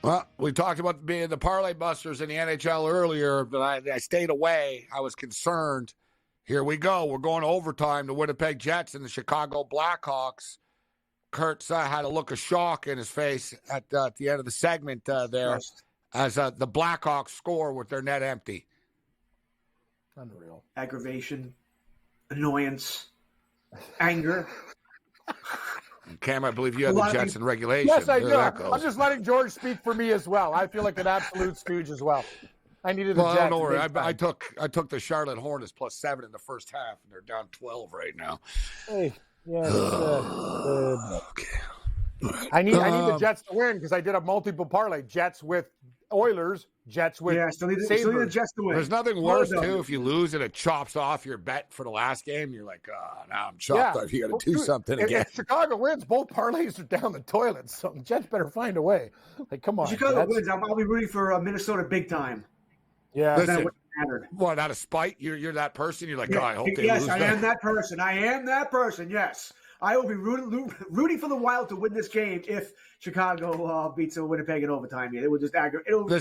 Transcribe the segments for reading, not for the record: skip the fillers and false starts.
Well, we talked about being the parlay busters in the NHL earlier, but I stayed away. I was concerned. Here we go. We're going to overtime. The Winnipeg Jets and the Chicago Blackhawks. Kurtz had a look of shock in his face at the end of the segment there as the Blackhawks score with their net empty. Unreal. Aggravation, annoyance, anger. Cam, I believe you had the Jets in regulation. Yes, I do. I'm I'm just letting George speak for me as well. I feel like an absolute stooge as well. I needed the Jets. Don't worry. I took the Charlotte Hornets +7 in the first half, and they're down 12 right now. Hey, yeah. Okay. Right. I need the Jets to win because I did a multiple parlay. Jets with Oilers, Jets with still need Sabres. the Jets to win. There's nothing worse, too, if you lose and it chops off your bet for the last game. You're like, now I'm chopped off. You got to do something again. If Chicago wins, both parlays are down the toilet, so the Jets better find a way. Like, come on. If Chicago wins, I'll be rooting for Minnesota big time. Yeah. Listen, what, out of spite? You're that person? You're like, I hope they lose. Yes, I am that person. Yes. I will be rooting for the Wild to win this game if Chicago beats Winnipeg in overtime. It will just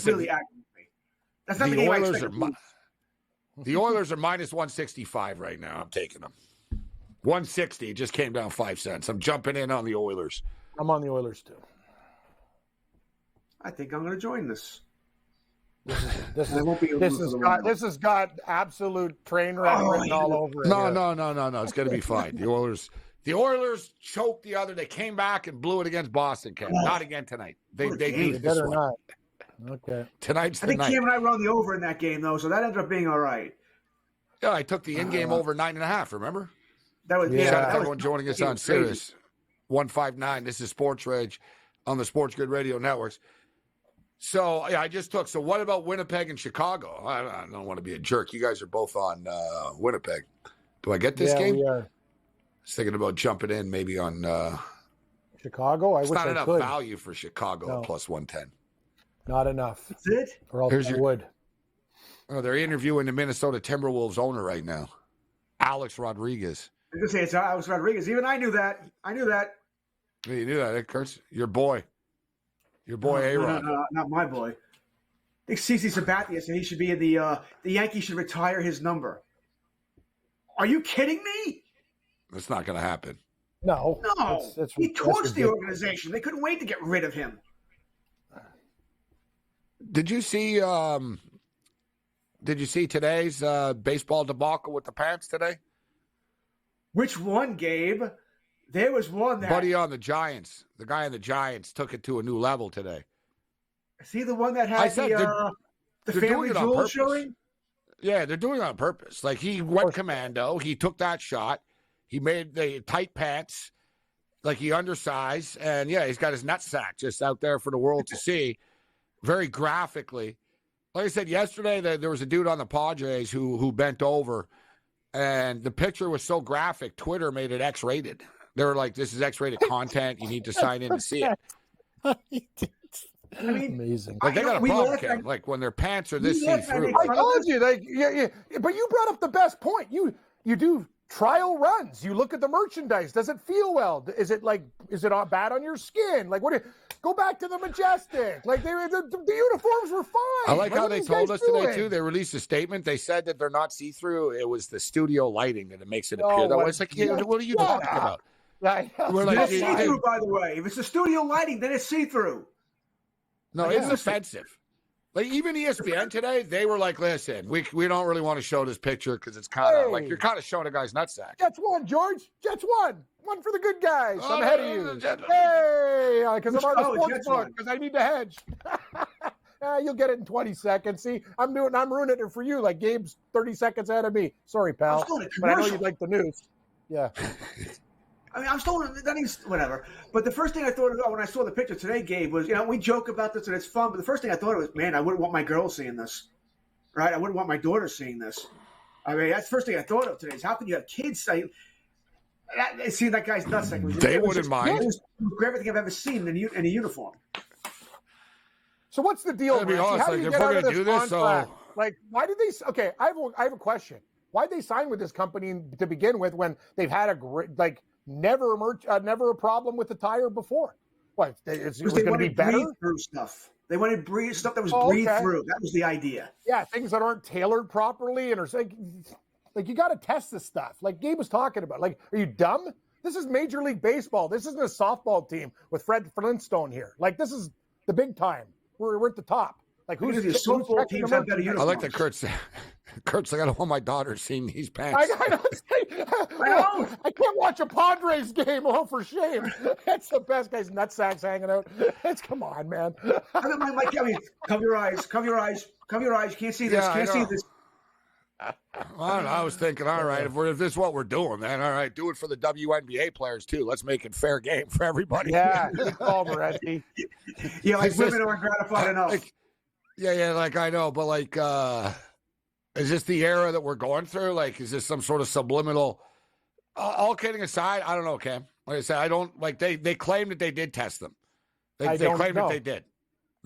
really aggravate me. That's not the game I expect. The Oilers are -165 right now. I'm taking them. 160 just came down 5 cents. I'm jumping in on the Oilers. I'm on the Oilers too. I think I'm going to join this. This has got absolute train wreck written all over it. No. It's going to be fine. The Oilers choked the other. They came back and blew it against Boston. Not again tonight. They do this one. Not. Okay. Tonight's the night. I think Cam and I were on the over in that game, though, so that ended up being all right. Yeah, I took the in-game over 9.5, remember? That was Shout out to everyone joining us on Sirius 159. This is SportsRage on the SportsGrid Radio Networks. So, I just took. So, what about Winnipeg and Chicago? I don't want to be a jerk. You guys are both on Winnipeg. Do I get this game? We are. I was thinking about jumping in maybe on Chicago. It's not enough value for Chicago at +110. Not enough. That's it? Or else I would. Oh, they're interviewing the Minnesota Timberwolves owner right now, Alex Rodriguez. I was going to say it's Alex Rodriguez. Even I knew that. Yeah, you knew that, Kurtz? Your boy. Your boy, A-Rod. No, not my boy. I think CeCe Sabathia said he should be in the Yankees should retire his number. Are you kidding me? That's not going to happen. No. He torched the organization. They couldn't wait to get rid of him. Did you see today's baseball debacle with the Pants today? Which one, Gabe? There was one that... Buddy on the Giants. The guy on the Giants took it to a new level today. Is he the one that had the family jewel showing? Yeah, they're doing it on purpose. Like, he went commando. He took that shot. He made the tight pants. Like, he undersized. And, he's got his nutsack just out there for the world to see. Very graphically. Like I said yesterday, there was a dude on the Padres who bent over. And the picture was so graphic, Twitter made it X-rated. They were like, this is X-rated content. You need to sign in to see it. I mean, amazing. Like, they got a problem, Ken. Like, when their pants are this see-through. I told you. But you brought up the best point. You do trial runs. You look at the merchandise. Does it feel well? Is it all bad on your skin? Like, go back to the Majestic. Like, the uniforms were fine. I like how they told us today, too. They released a statement. They said that they're not see-through. It was the studio lighting that it makes it appear that way. It's like, what are you talking about? It's see-through, by the way. If it's the studio lighting, then it's see-through. No, it's offensive. Like, even ESPN today, they were like, listen, we don't really want to show this picture because it's kind of like you're kind of showing a guy's nutsack. Jets won, George. Jets won. One for the good guys. I'm ahead of you. Hey, because I'm on the sports book because I need to hedge. You'll get it in 20 seconds. See, I'm ruining it for you like Gabe's 30 seconds ahead of me. Sorry, pal. But I know you'd like the news. Yeah. I mean, I'm still whatever. But the first thing I thought about when I saw the picture today, Gabe, was, we joke about this and it's fun, but the first thing I thought was, man, I wouldn't want my girl seeing this, right? I wouldn't want my daughter seeing this. I mean, that's the first thing I thought of today is how can you have kids say, seeing that guy's nutsack? They wouldn't mind. It was everything I've ever seen in a uniform. So what's the deal? To be honest, how do you get out of this contract? Like, why did they? Okay, I have a question. Why did they sign with this company to begin with when they've had a great never a problem with the tire before? What? It was going to be better? Through stuff. They wanted stuff that was breathed through. That was the idea. Yeah, things that aren't tailored properly and are like you got to test this stuff. Like Gabe was talking about. Like, are you dumb? This is Major League Baseball. This isn't a softball team with Fred Flintstone here. Like, this is the big time. We're at the top. Like, who's softball teams have better uniforms? I like that Kurt's like, I don't want my daughter seeing these pants. I know. I can't watch a Padres game. Oh, for shame. That's the best. Guys, nutsacks hanging out. Come on, man. I mean, cover your eyes. Cover your eyes. Cover your eyes. You can't see this. Can't see this. I don't know. I was thinking, all right, if this is what we're doing, then all right, do it for the WNBA players too. Let's make it fair game for everybody. Yeah, good call, Morency. Yeah, like women aren't gratified enough. Like I know, but like, is this the era that we're going through? Like, is this some sort of subliminal? All kidding aside, I don't know, Cam. Like I said, I don't like they claimed that they did test them. They claimed that they did.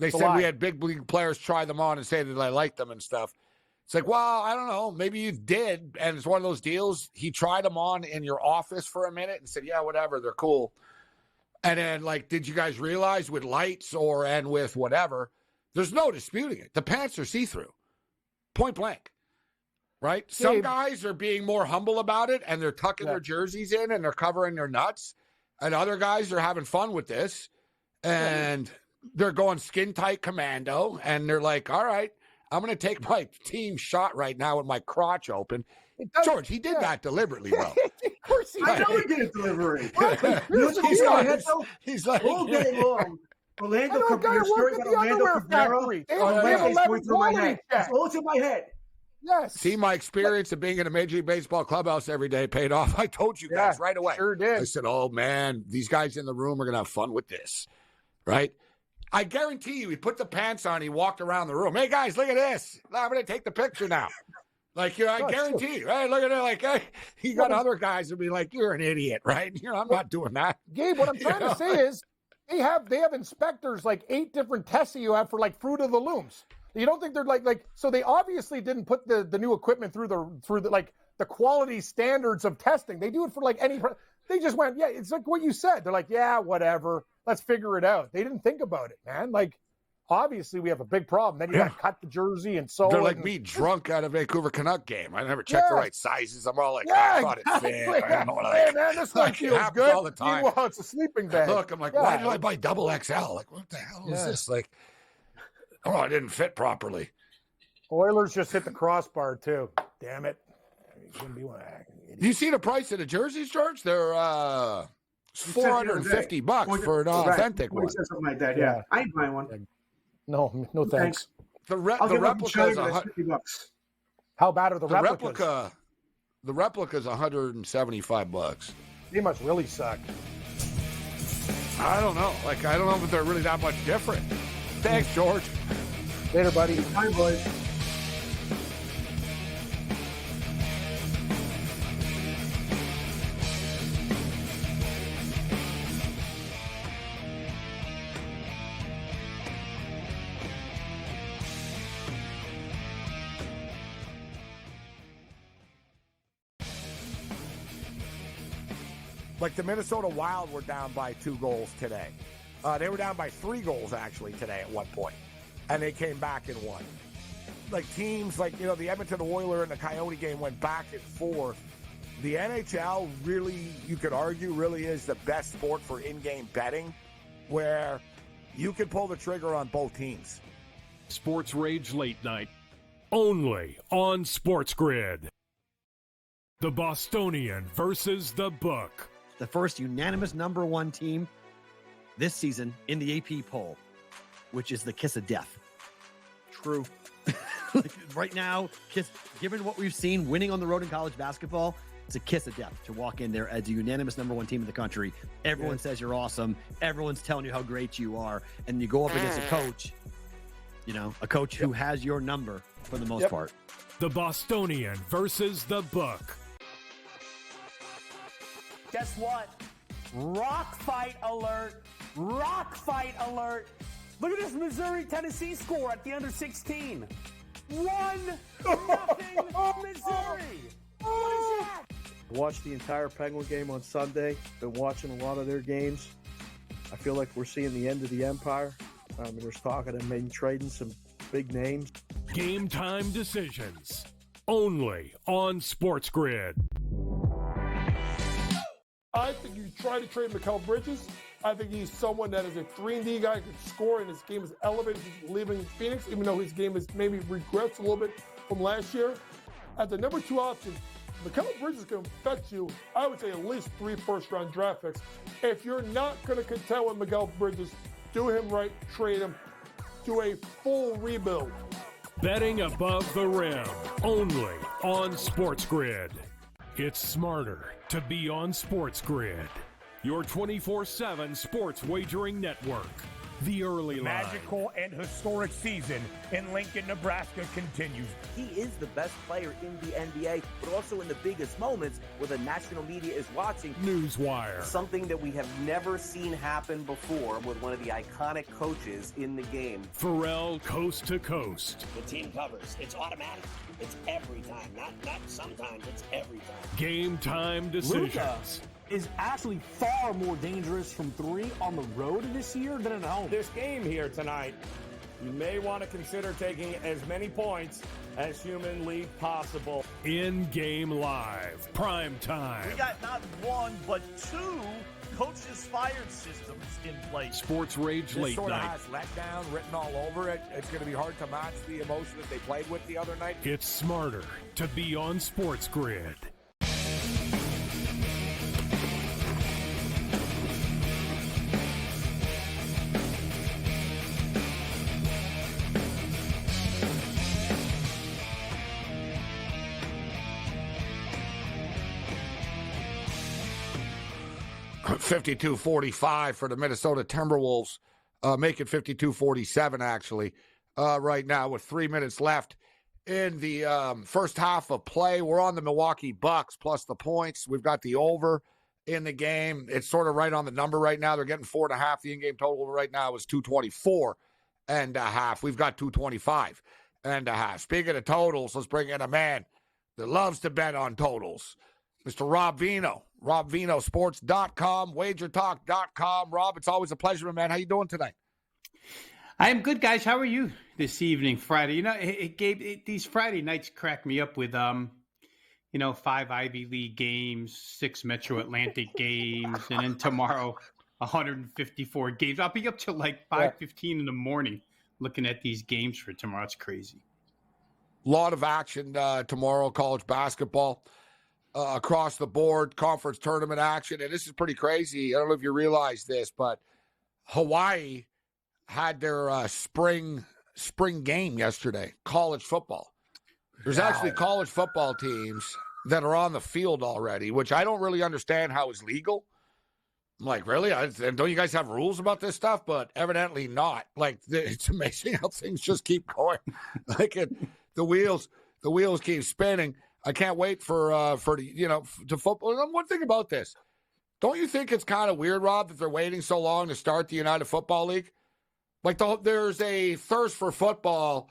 They said we had big league players try them on and say that I liked them and stuff. It's like, well, I don't know. Maybe you did, and it's one of those deals. He tried them on in your office for a minute and said, yeah, whatever, they're cool. And then, like, did you guys realize with lights and with whatever, there's no disputing it. The pants are see-through, point blank, right? Some guys are being more humble about it, and they're tucking their jerseys in, and they're covering their nuts. And other guys are having fun with this, and they're going skin-tight commando, and they're like, all right, I'm going to take my team shot right now with my crotch open. George, he did that deliberately, bro. Of course he did. I know he did it deliberately. He's like, all day long. Orlando Cabrera, story about Orlando Cabrera. It's all in my head. Yes. See, my experience of being in a Major League Baseball clubhouse every day paid off. I told you guys right away. Sure did. I said, oh, man, these guys in the room are going to have fun with this, right? I guarantee you, he put the pants on, he walked around the room. Hey, guys, look at this. I'm going to take the picture now. Like, you know, I guarantee you, right? Look at it. Like, hey, he got other guys who be like, you're an idiot, right? You know, I'm not doing that. Gabe, what I'm trying to say is they have inspectors, like 8 different tests that you have for like Fruit of the Looms. You don't think they're like so they obviously didn't put the new equipment through the like the quality standards of testing. They do it for like any. They just went, yeah, it's like what you said. They're like, yeah, whatever. Let's figure it out. They didn't think about it, man. Like, obviously we have a big problem. Then you got to cut the jersey and sew. They're like me drunk at a Vancouver Canuck game. I never checked the right sizes. I'm all like, I thought it fit. I don't know what hey, man, this one feels good. All the time. Meanwhile, it's a sleeping bag. Look, I'm like, why did I buy double XL? Like, what the hell is this? Like, oh, I didn't fit properly. Oilers just hit the crossbar too. Damn it. Do you see the price of the jerseys, George? They're $450 for an authentic one. Something like that, yeah. I ain't buying one. No thanks. The replica is $50. How bad are the replicas? The replica is $175. They must really suck. I don't know. Like, I don't know if they're really that much different. Thanks, George. Later, buddy. Bye, boys. Like the Minnesota Wild were down by 2 goals today. They were down by 3 goals, actually, today at one point. And they came back and won. Like teams like, you know, the Edmonton Oilers and the Coyote game went back and forth. The NHL really, you could argue, really is the best sport for in-game betting where you can pull the trigger on both teams. SportsRage Late Night, only on SportsGrid. The Bostonian versus the Book. The first unanimous number 1 team this season in the AP poll, which is the kiss of death. True. Like right now, given what we've seen winning on the road in college basketball, it's a kiss of death to walk in there as a unanimous number 1 team in the country. Everyone says you're awesome. Everyone's telling you how great you are. And you go up against a coach, you know, a coach who has your number for the most part. The Bostonian versus the Book. Guess what? Rock fight alert. Rock fight alert. Look at this Missouri-Tennessee score at the under 16. 1-0 Missouri. What is that? Watched the entire Penguin game on Sunday. Been watching a lot of their games. I feel like we're seeing the end of the empire. There's talk of them maybe trading some big names. Game time decisions. Only on SportsGrid. I think you try to trade Mikal Bridges. I think he's someone that is a 3-and-D guy who can score, and his game is elevated since leaving Phoenix, even though his game has maybe regressed a little bit from last year. At the number 2 option, Mikal Bridges can fetch you, I would say, at least 3 first-round draft picks. If you're not going to contend with Mikal Bridges, do him right, trade him, do a full rebuild. Betting above the rim. Only on SportsGrid. It's smarter to be on SportsGrid. Your 24/7 sports wagering network. The early line. Magical and historic season in Lincoln, Nebraska continues. He is the best player in the NBA, but also in the biggest moments where the national media is watching. Newswire. Something that we have never seen happen before with one of the iconic coaches in the game. Pharrell Coast to Coast. The team covers. It's automatic. It's every time. Not sometimes. It's every time. Game time decisions. Luka is actually far more dangerous from 3 on the road this year than at home. This game here tonight, you may want to consider taking as many points as humanly possible. In-game live. Prime time. We got not 1, but 2 coaches fired systems in place. SportsRage late sort night. of has letdown written all over it. It's going to be hard to match the emotion that they played with the other night. It's smarter to be on SportsGrid. $52-45 for the Minnesota Timberwolves, make it 52-47 actually right now with 3 minutes left in the first half of play. We're on the Milwaukee Bucks plus the points. We've got the over in the game. It's sort of right on the number right now. They're getting 4.5. The in-game total right now is 224.5. We've got 225.5. Speaking of totals, let's bring in a man that loves to bet on totals, Mr. Rob Vino. RobVinoSports.com, WagerTalk.com. Rob, it's always a pleasure, my man. How you doing tonight? I am good, guys. How are you this evening, Friday? You know, these Friday nights crack me up with, 5 Ivy League games, 6 Metro Atlantic games, and then tomorrow, 154 games. I'll be up till like 5:15 in the morning looking at these games for tomorrow. It's crazy. A lot of action tomorrow, college basketball. Across the board, conference tournament action. And this is pretty crazy. I don't know if you realize this, but Hawaii had their spring game yesterday, college football. There's actually college football teams that are on the field already, which I don't really understand how is legal. I'm like, really? Don't you guys have rules about this stuff? But evidently not. Like, it's amazing how things just keep going. The wheels keep spinning. I can't wait to football. One thing about this, don't you think it's kind of weird, Rob, that they're waiting so long to start the United Football League? Like, there's a thirst for football.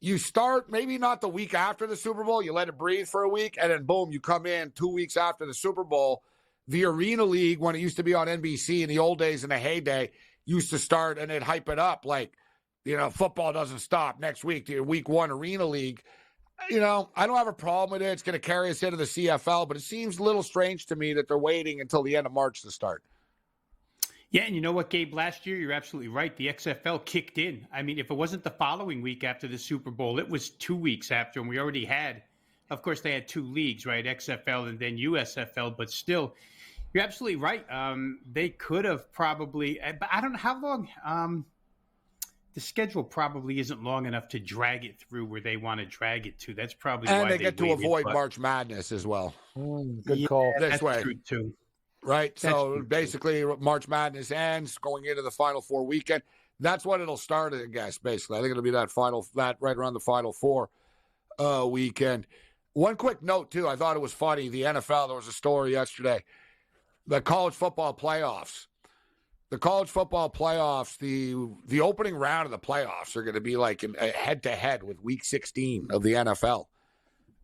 You start maybe not the week after the Super Bowl. You let it breathe for a week, and then boom, you come in 2 weeks after the Super Bowl. The Arena League, when it used to be on NBC in the old days, in the heyday, used to start and they'd hype it up like, football doesn't stop next week. The week 1 Arena League. I don't have a problem with it. It's going to carry us into the CFL, but it seems a little strange to me that they're waiting until the end of March to start. Yeah, and you know what, Gabe? Last year, you're absolutely right. The XFL kicked in. I mean, if it wasn't the following week after the Super Bowl, it was 2 weeks after, and we already had, of course, they had 2 leagues, right? XFL and then USFL, but still, you're absolutely right. They could have probably, but I don't know how long. The schedule probably isn't long enough to drag it through where they want to drag it to. That's probably why they get to avoid March Madness as well. Good call. This way, true too. Right? That's so true basically, March Madness ends going into the Final Four weekend. That's when it'll start, I guess. Basically, I think it'll be that right around the Final Four weekend. One quick note too. I thought it was funny. The NFL. There was a story yesterday. The college football playoffs. The college football playoffs, the opening round of the playoffs are going to be like a head-to-head with Week 16 of the NFL.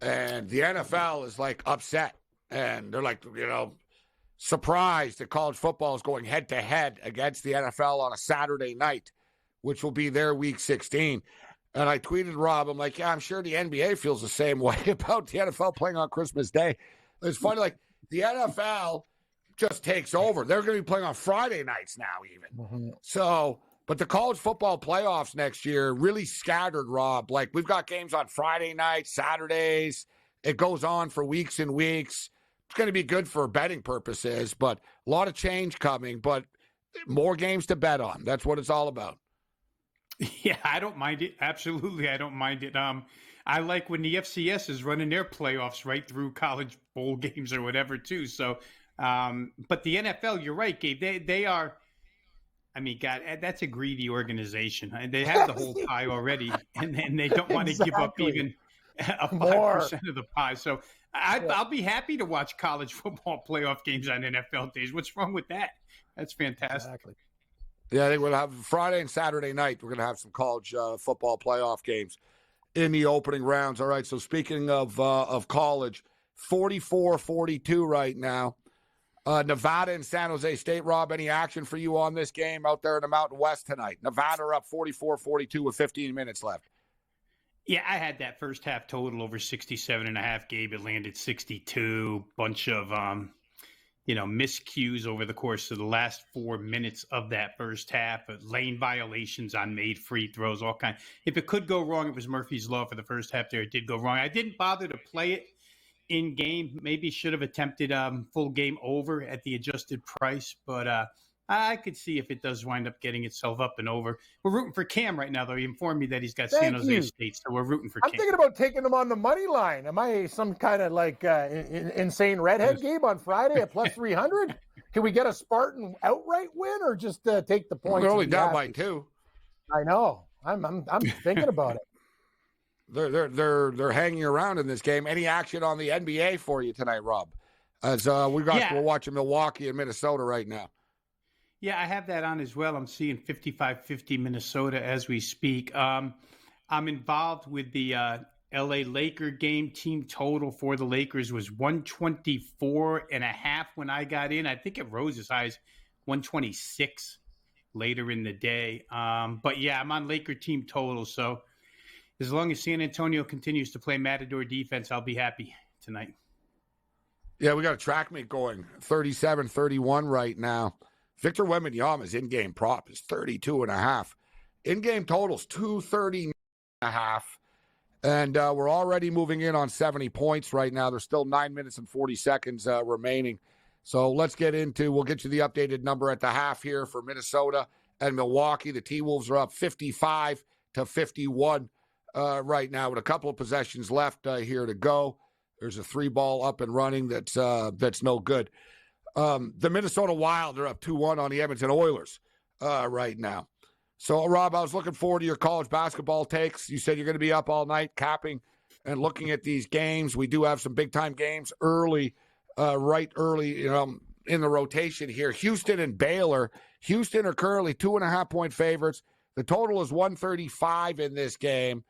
And the NFL is like upset. And they're like, surprised that college football is going head-to-head against the NFL on a Saturday night which will be their week 16. And I tweeted Rob, I'm like, yeah, I'm sure the NBA feels the same way about the NFL playing on Christmas Day. It's funny, like the NFL just takes over. They're going to be playing on Friday nights now even. Mm-hmm. So, but the college football playoffs next year really scattered, Rob. Like we've got games on Friday nights, Saturdays. It goes on for weeks and weeks. It's going to be good for betting purposes, but a lot of change coming, but more games to bet on. That's what it's all about. Yeah, I don't mind it. Absolutely, I don't mind it. I like when the FCS is running their playoffs right through college bowl games or whatever too. So, but the NFL, you're right, Gabe. They are. I mean, God, that's a greedy organization. They have the whole pie already, and they don't want to give up even a 5% of the pie. So, I'll be happy to watch college football playoff games on NFL days. What's wrong with that? That's fantastic. Exactly. Yeah, they will have Friday and Saturday night. We're going to have some college football playoff games in the opening rounds. All right, so speaking of college, 44-42 right now. Nevada and San Jose State. Rob, any action for you on this game out there in the Mountain West tonight? Nevada are up 44-42 with 15 minutes left. Yeah, I had that first half total over 67.5. Gabe, it landed 62. Bunch of miscues over the course of the last 4 minutes of that first half, lane violations on made free throws, all kinds. If it could go wrong, it was Murphy's Law for the first half there. It did go wrong. I didn't bother to play it in game. Maybe should have attempted full game over at the adjusted price, but I could see if it does wind up getting itself up and over. We're rooting for Cam right now, though. He informed me that he's got San Jose State, so we're rooting for Cam. I'm thinking about taking him on the money line. Am I some kind of insane redhead, Gabe, on Friday at plus 300? Can we get a Spartan outright win or just take the points? We're only down by 2. I know. I'm thinking about it. They're hanging around in this game. Any action on the NBA for you tonight, Rob? As we're watching Milwaukee and Minnesota right now. Yeah, I have that on as well. I'm seeing 55-50 Minnesota as we speak. I'm involved with the LA Laker game. Team total for the Lakers was 124.5 when I got in. I think it rose as high as 126 later in the day. But yeah, I'm on Laker team total. So as long as San Antonio continues to play Matador defense, I'll be happy tonight. Yeah, we got a track meet going, 37-31 right now. Victor Wembanyama's in-game prop is 32.5. In-game totals 230.5. And we're already moving in on 70 points right now. There's still 9 minutes and 40 seconds remaining. So we'll get you the updated number at the half here for Minnesota and Milwaukee. The T-Wolves are up 55-51 right now with a couple of possessions left here to go. There's a 3-ball up and running that's no good. The Minnesota Wild are up 2-1 on the Edmonton Oilers right now. So, Rob, I was looking forward to your college basketball takes. You said you're going to be up all night capping and looking at these games. We do have some big-time games early, right early, in the rotation here. Houston and Baylor. Houston are currently 2.5-point favorites. The total is 135 in this game.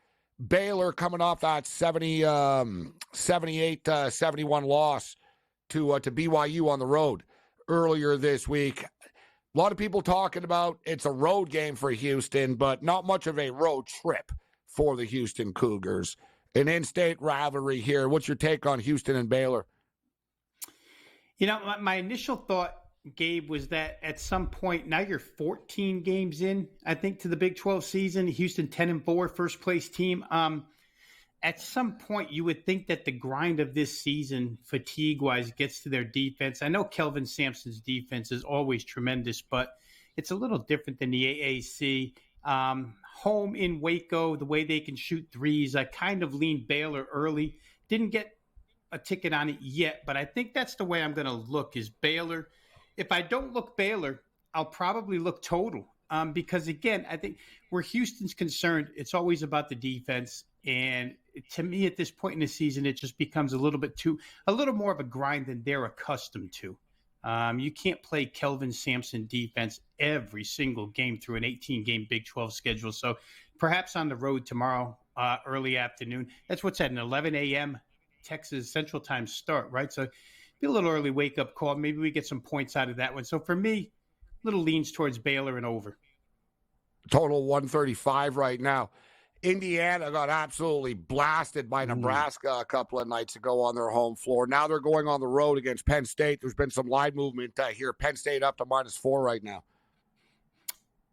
Baylor coming off that 78-71 loss to BYU on the road earlier this week. A lot of people talking about it's a road game for Houston, but not much of a road trip for the Houston Cougars. An in-state rivalry here. What's your take on Houston and Baylor? My initial thought, Gabe, was that at some point, now you're 14 games in, I think, to the Big 12 season. Houston 10-4, first place team. At some point, you would think that the grind of this season, fatigue-wise, gets to their defense. I know Kelvin Sampson's defense is always tremendous, but it's a little different than the AAC. Home in Waco, the way they can shoot threes, I kind of leaned Baylor early. Didn't get a ticket on it yet, but I think that's the way I'm going to look is Baylor. If I don't look Baylor, I'll probably look total because, again, I think where Houston's concerned, it's always about the defense. And to me, at this point in the season, it just becomes a little more of a grind than they're accustomed to. You can't play Kelvin Sampson defense every single game through an 18-game Big 12 schedule. So perhaps on the road tomorrow, early afternoon. That's what's at an 11 a.m. Texas Central Time start, right? So be a little early wake-up call. Maybe we get some points out of that one. So for me, little leans towards Baylor and over. Total 135 right now. Indiana got absolutely blasted by Nebraska a couple of nights ago on their home floor. Now they're going on the road against Penn State. There's been some line movement here. Penn State up to -4 right now.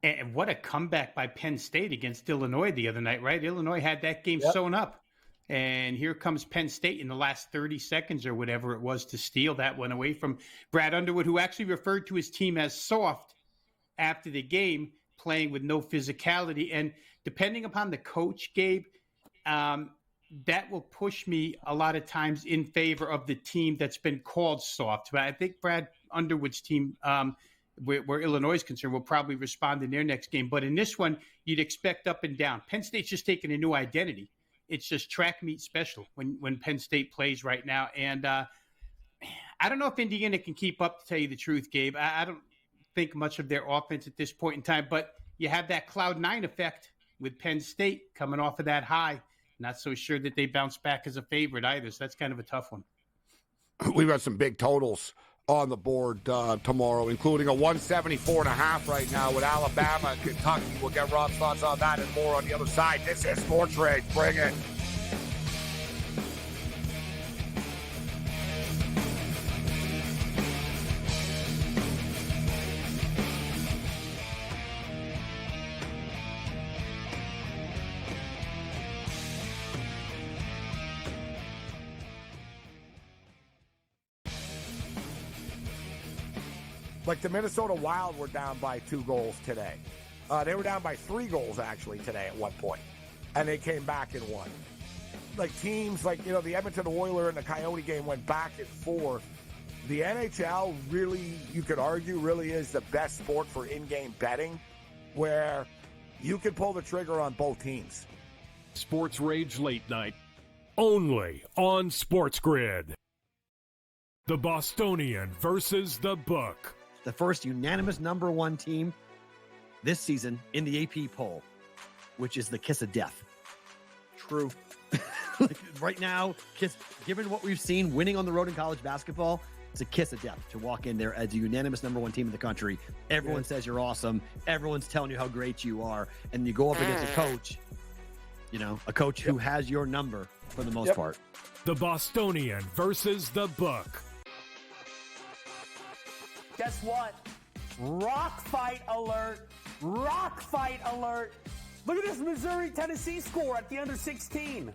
And what a comeback by Penn State against Illinois the other night, right? Illinois had that game sewn up. And here comes Penn State in the last 30 seconds or whatever it was to steal that one away from Brad Underwood, who actually referred to his team as soft after the game, playing with no physicality. And depending upon the coach, Gabe, that will push me a lot of times in favor of the team that's been called soft. But I think Brad Underwood's team, where Illinois is concerned, will probably respond in their next game. But in this one, you'd expect up and down. Penn State's just taking a new identity. It's just track meet special when Penn State plays right now. And I don't know if Indiana can keep up, to tell you the truth, Gabe. I don't think much of their offense at this point in time. But you have that Cloud 9 effect with Penn State coming off of that high. Not so sure that they bounce back as a favorite either. So that's kind of a tough one. We've got some big totals on the board tomorrow, including a 174.5 right now with Alabama and Kentucky. We'll get Rob's thoughts on that and more on the other side. This is SportsRage. Bring it. Like the Minnesota Wild were down by 2 goals today. They were down by 3 goals, actually, today at one point. And they came back and won. Like teams like, the Edmonton Oilers and the Coyote game went back and forth. The NHL really, you could argue, really is the best sport for in-game betting, where you can pull the trigger on both teams. SportsRage Late Night, only on SportsGrid. The Bostonian versus the Book. The first unanimous number 1 team this season in the AP poll, which is the kiss of death. True. Right now, given what we've seen winning on the road in college basketball, it's a kiss of death to walk in there as a unanimous number 1 team in the country. Everyone says you're awesome. Everyone's telling you how great you are. And you go up against a coach, who has your number for the most part. The Bostonian versus the Book. Guess what? Rock fight alert. Rock fight alert. Look at this Missouri-Tennessee score at the under 16.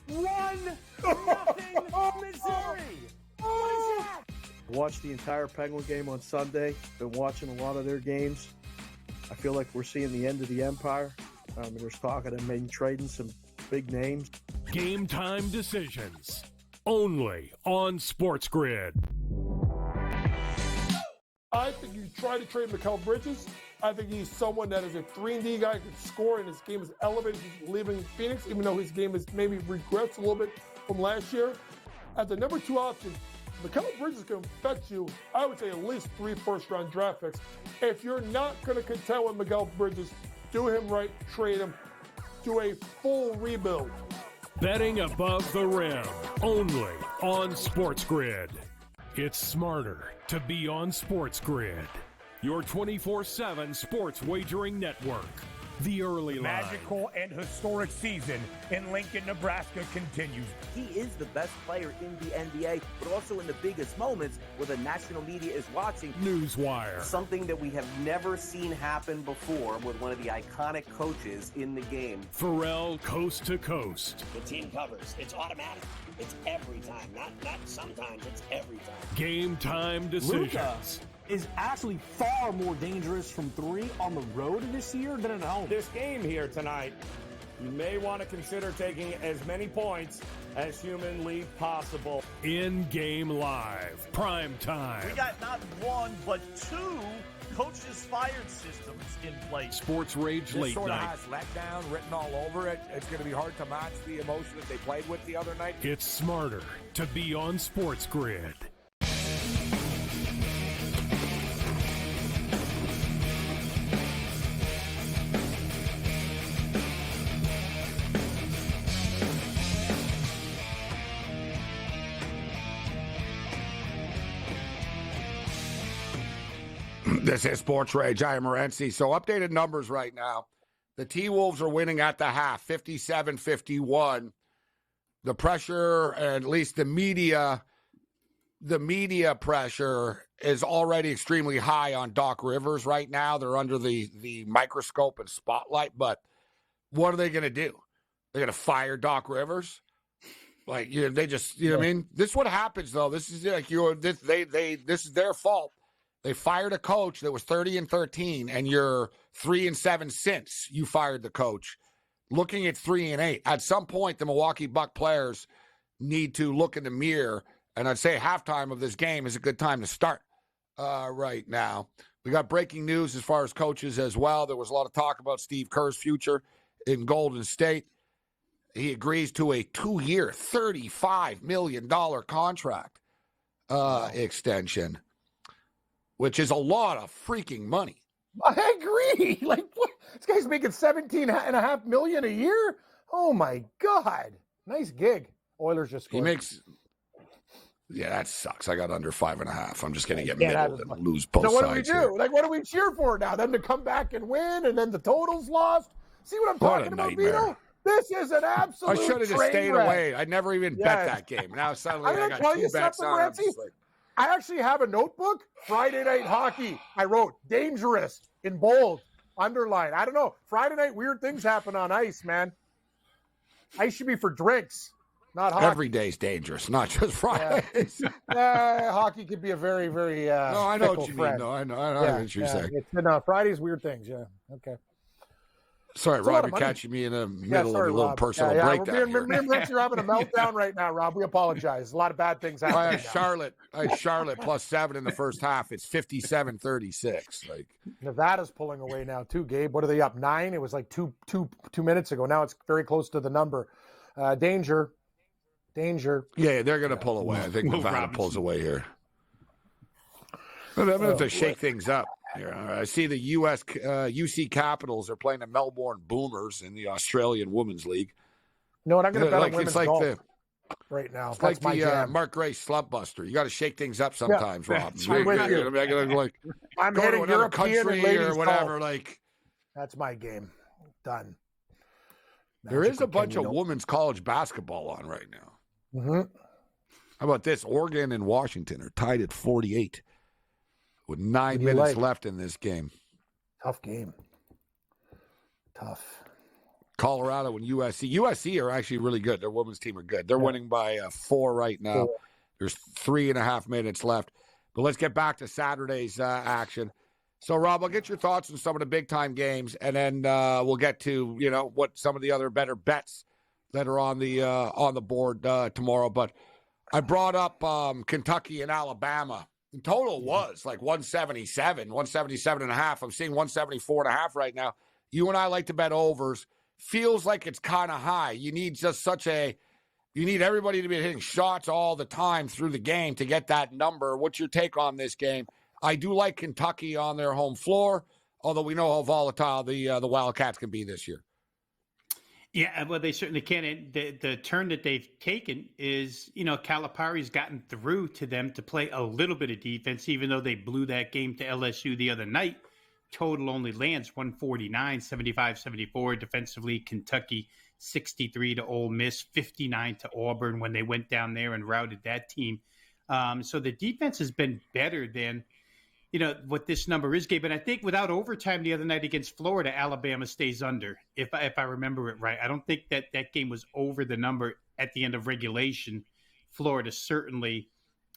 1-0 Missouri. What is that? Watched the entire Penguin game on Sunday. Been watching a lot of their games. I feel like we're seeing the end of the empire. There's talk of them maybe trading some big names. Game time decisions. Only on SportsGrid. I think you try to trade Mikal Bridges. I think he's someone that is a 3-and-D guy, can score, and his game is elevated since leaving Phoenix, even though his game has maybe regressed a little bit from last year. As the number 2 option, Mikal Bridges can fetch you, I would say, at least 3 first-round draft picks. If you're not going to contend with Mikal Bridges, do him right, trade him, do a full rebuild. Betting above the rim, only on SportsGrid. It's smarter to be on SportsGrid, your 24/7 sports wagering network. The early line. Magical and historic season in Lincoln, Nebraska continues. He is the best player in the NBA, but also in the biggest moments where the national media is watching. Newswire. Something that we have never seen happen before with one of the iconic coaches in the game. Pharrell Coast to Coast. The team covers. It's automatic. It's every time. Not sometimes. It's every time. Game time decisions. Luka is actually far more dangerous from 3 on the road this year than at home. This game here tonight, you may want to consider taking as many points as humanly possible. In-game live, prime time. We got not 1, but 2 coaches fired systems in place. SportsRage Late Sort of Night. has letdown written all over it. It's going to be hard to match the emotion that they played with the other night. It's smarter to be on SportsGrid. This is Sports Rage. I am Morency. So updated numbers right now. The T-Wolves are winning at the half, 57-51. The pressure, at least the media pressure is already extremely high on Doc Rivers right now. They're under the microscope and spotlight. But what are they going to do? They're going to fire Doc Rivers? Like, they just, what I mean? This is what happens, though. This is like this is their fault. They fired a coach that was 30-13, and you're 3-7 since you fired the coach. Looking at 3-8, at some point, the Milwaukee Buck players need to look in the mirror. And I'd say halftime of this game is a good time to start right now. We got breaking news as far as coaches as well. There was a lot of talk about Steve Kerr's future in Golden State. He agrees to a 2-year, $35 million contract extension, which is a lot of freaking money. I agree. Like, what? This guy's making $17.5 million a year? Oh, my God. Nice gig. Oilers just scored. He makes... Yeah, that sucks. I got under 5.5. I'm just going to get middled and lose both sides. So what do we do? Here. Like, what do we cheer for now? Them to come back and win, and then the total's lost? See what I'm talking about, Vito? This is an absolute I should have just stayed away. I never even bet that game. Now suddenly I got 2 bets on it. I actually have a notebook. Friday night hockey. I wrote dangerous in bold, underline. I don't know. Friday night, weird things happen on ice, man. Ice should be for drinks, not hockey. Every day's dangerous, not just Fridays. Hockey could be a very, very no, I know what you friend. mean. No, I know what you're saying. Fridays, weird things. Yeah. Okay. Sorry, Rob, you're catching me in the middle of a little personal breakdown. Me and Rich are having a meltdown right now, Rob. We apologize. A lot of bad things happening. I had Charlotte +7 in the first half. It's 57-36. Like Nevada's pulling away now too, Gabe. What are they up 9? It was like two minutes ago. Now it's very close to the number. Danger. Yeah, they're going to pull away. I think Nevada pulls away here. I'm going to have to shake things up. I see the UC Capitals are playing the Melbourne Boomers in the Australian Women's League. No, what I'm going to bet on women's golf right now. It's like the Mark Gray slump buster. You got to shake things up sometimes, Rob. I'm with you. I'm go to another country or whatever. Golf. Like that's my game. Done. There is a bunch of women's college basketball on right now. Mm-hmm. How about this? Oregon and Washington are tied at 48. With 9 minutes left in this game. Tough game. Tough. Colorado and USC. USC are actually really good. Their women's team are good. They're winning by 4 right now. There's 3.5 minutes left. But let's get back to Saturday's action. So, Rob, I'll get your thoughts on some of the big-time games, and then we'll get to, what some of the other better bets that are on the board tomorrow. But I brought up Kentucky and Alabama. The total was like 177.5. I'm seeing 174.5 right now. You and I like to bet overs. Feels like it's kind of high. You need everybody to be hitting shots all the time through the game to get that number. What's your take on this game? I do like Kentucky on their home floor, although we know how volatile the Wildcats can be this year. Yeah, well, they certainly can. And the turn that they've taken is, Calipari's gotten through to them to play a little bit of defense, even though they blew that game to LSU the other night. Total only lands 149, 75-74 defensively. Kentucky 63 to Ole Miss, 59 to Auburn when they went down there and routed that team. So the defense has been better than what this number is, Gabe. And I think without overtime the other night against Florida, Alabama stays under, if I remember it right. I don't think that game was over the number at the end of regulation. Florida certainly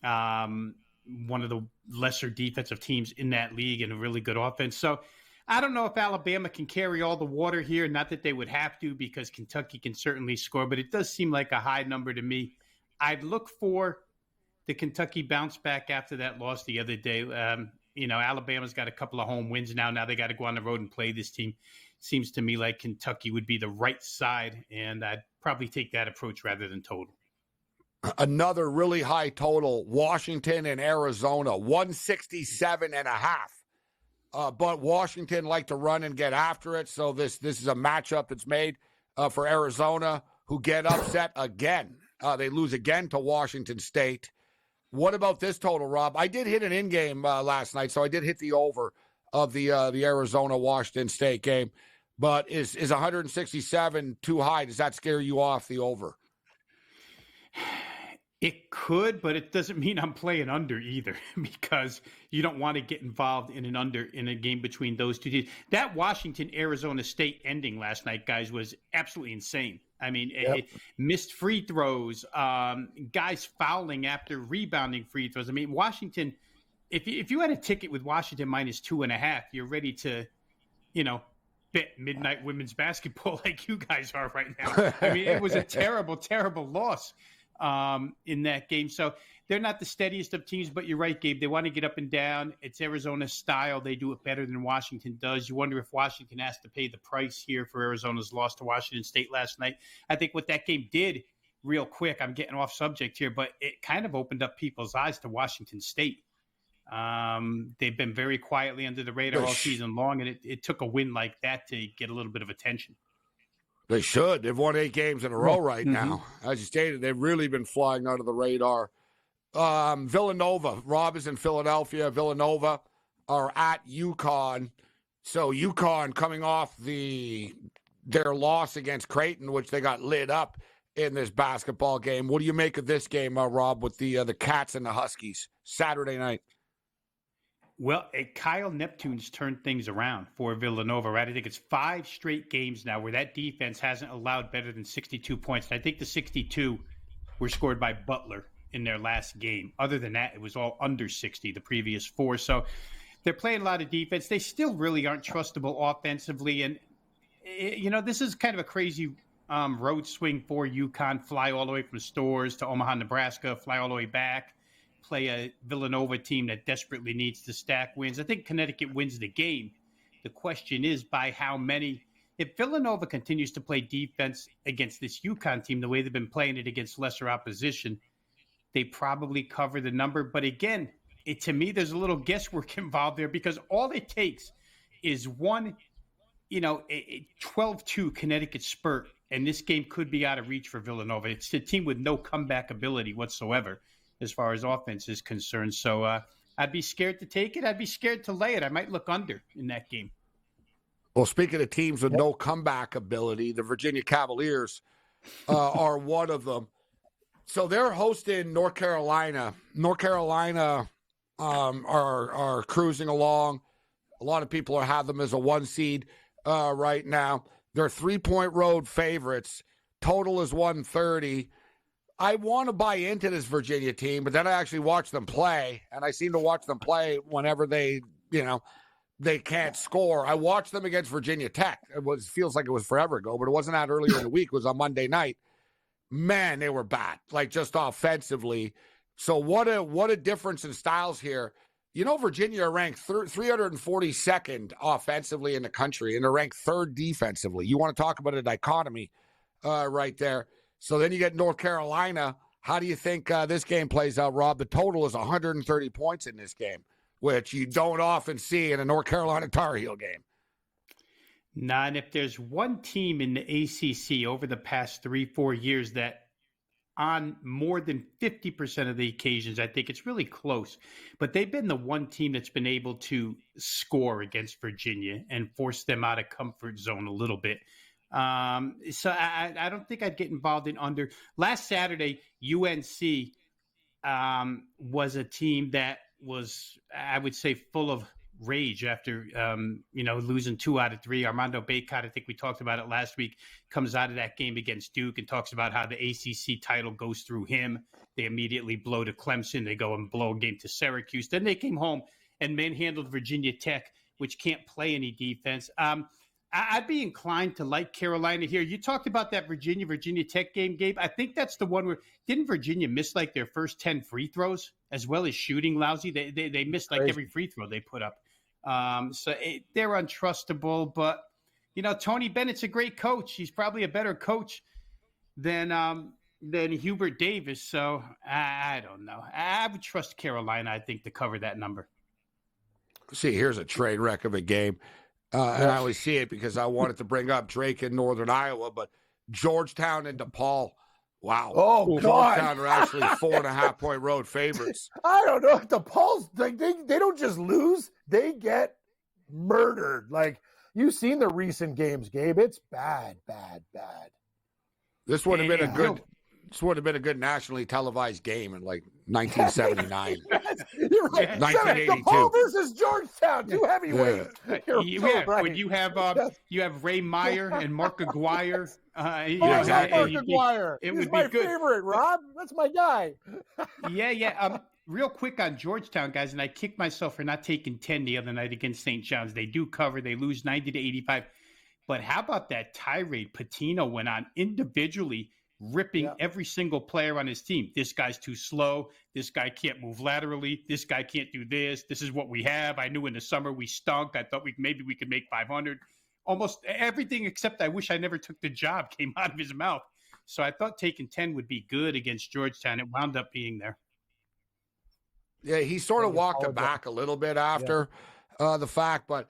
one of the lesser defensive teams in that league and a really good offense. So I don't know if Alabama can carry all the water here. Not that they would have to, because Kentucky can certainly score, but it does seem like a high number to me. I'd look for the Kentucky bounce back after that loss the other day. Alabama's got a couple of home wins now. Now they got to go on the road and play this team. Seems to me like Kentucky would be the right side, and I'd probably take that approach rather than total. Another really high total, Washington and Arizona, 167.5. But Washington like to run and get after it, so this is a matchup that's made for Arizona, who get upset again. They lose again to Washington State. What about this total, Rob? I did hit an in-game last night, so I did hit the over of the Arizona-Washington State game. But is 167 too high? Does that scare you off the over? It could, but it doesn't mean I'm playing under either, because you don't want to get involved in an under in a game between those two teams. That Washington-Arizona State ending last night, guys, was absolutely insane. I mean, it missed free throws, guys fouling after rebounding free throws. I mean, Washington, if you had a ticket with Washington minus 2.5, you're ready to, bet midnight women's basketball like you guys are right now. I mean, it was a terrible, terrible loss in that game. So they're not the steadiest of teams, but you're right, Gabe. They want to get up and down. It's Arizona style. They do it better than Washington does. You wonder if Washington has to pay the price here for Arizona's loss to Washington State last night. I think what that game did, real quick, I'm getting off subject here, but it kind of opened up people's eyes to Washington State. They've been very quietly under the radar all season long, and it took a win like that to get a little bit of attention. They should. They've won 8 games in a row right now. As you stated, they've really been flying under the radar. Villanova. Rob is in Philadelphia. Villanova are at UConn. So UConn coming off their loss against Creighton, which they got lit up in this basketball game. What do you make of this game, Rob, with the Cats and the Huskies Saturday night? Well, Kyle Neptune's turned things around for Villanova, right? I think it's 5 straight games now where that defense hasn't allowed better than 62 points. And I think the 62 were scored by Butler in their last game. Other than that, it was all under 60 the previous 4. So they're playing a lot of defense. They still really aren't trustable offensively. And, this is kind of a crazy road swing for UConn. Fly all the way from Stores to Omaha, Nebraska, fly all the way back. Play a Villanova team that desperately needs to stack wins. I think Connecticut wins the game. The question is by how many. If Villanova continues to play defense against this UConn team the way they've been playing it against lesser opposition, they probably cover the number. But again, to me, there's a little guesswork involved there, because all it takes is one, a 12-2 Connecticut spurt, and this game could be out of reach for Villanova. It's a team with no comeback ability whatsoever as far as offense is concerned. So I'd be scared to take it. I'd be scared to lay it. I might look under in that game. Well, speaking of teams with no comeback ability, the Virginia Cavaliers are one of them. So they're hosting North Carolina. North Carolina are cruising along. A lot of people have them as a 1 seed right now. They're 3-point road favorites. Total is 130. I want to buy into this Virginia team, but then I actually watch them play, and I seem to watch them play whenever they can't score. I watched them against Virginia Tech. Feels like it was forever ago, but it wasn't that earlier in the week. It was on Monday night. Man, they were bad, like just offensively. So what a difference in styles here. Virginia ranked 342nd offensively in the country, and they're ranked 3rd defensively. You want to talk about a dichotomy right there. So then you get North Carolina. How do you think this game plays out, Rob? The total is 130 points in this game, which you don't often see in a North Carolina Tar Heel game. Nah, and if there's one team in the ACC over the past 3-4 years that on more than 50% of the occasions, I think it's really close. But they've been the one team that's been able to score against Virginia and force them out of comfort zone a little bit. So I don't think I'd get involved in under. Last Saturday, UNC was a team that was, I would say, full of rage after, losing 2 out of 3. Armando Bacot, I think we talked about it last week, comes out of that game against Duke and talks about how the ACC title goes through him. They immediately blow to Clemson. They go and blow a game to Syracuse. Then they came home and manhandled Virginia Tech, which can't play any defense. I'd be inclined to like Carolina here. You talked about that Virginia Tech game, Gabe. I think that's the one where didn't Virginia miss like their first 10 free throws as well as shooting lousy? They missed like every free throw they put up. They're untrustable. But Tony Bennett's a great coach. He's probably a better coach than Hubert Davis. So I don't know. I would trust Carolina, I think, to cover that number. See, here's a train wreck of a game. And I only see it because I wanted to bring up Drake in Northern Iowa, but Georgetown and DePaul Wow. Oh, God. Georgetown are actually 4.5-point road favorites. I don't know. The Pulse, they don't just lose. They get murdered. Like, you've seen the recent games, Gabe. It's bad. This would have been a good nationally televised game in like 1979. You're right. 1982. DePaul versus Georgetown, two heavyweights. When you have Ray Meyer and Mark Aguirre. Mark Aguirre. It He's would my be good. favorite, Rob. That's my guy. Yeah. Real quick on Georgetown, guys, and I kicked myself for not taking 10 the other night against St. John's. They do cover. They lose 90-85. But how about that tirade Patino went on individually, ripping every single player on his team? This guy's too slow. This guy can't move laterally. This guy can't do this. This is what we have. I knew in the summer we stunk. I thought maybe we could make 500. Almost everything except I wish I never took the job came out of his mouth. So I thought taking 10 would be good against Georgetown. It wound up being there. Yeah, he sort of walked it back a little bit after the fact, but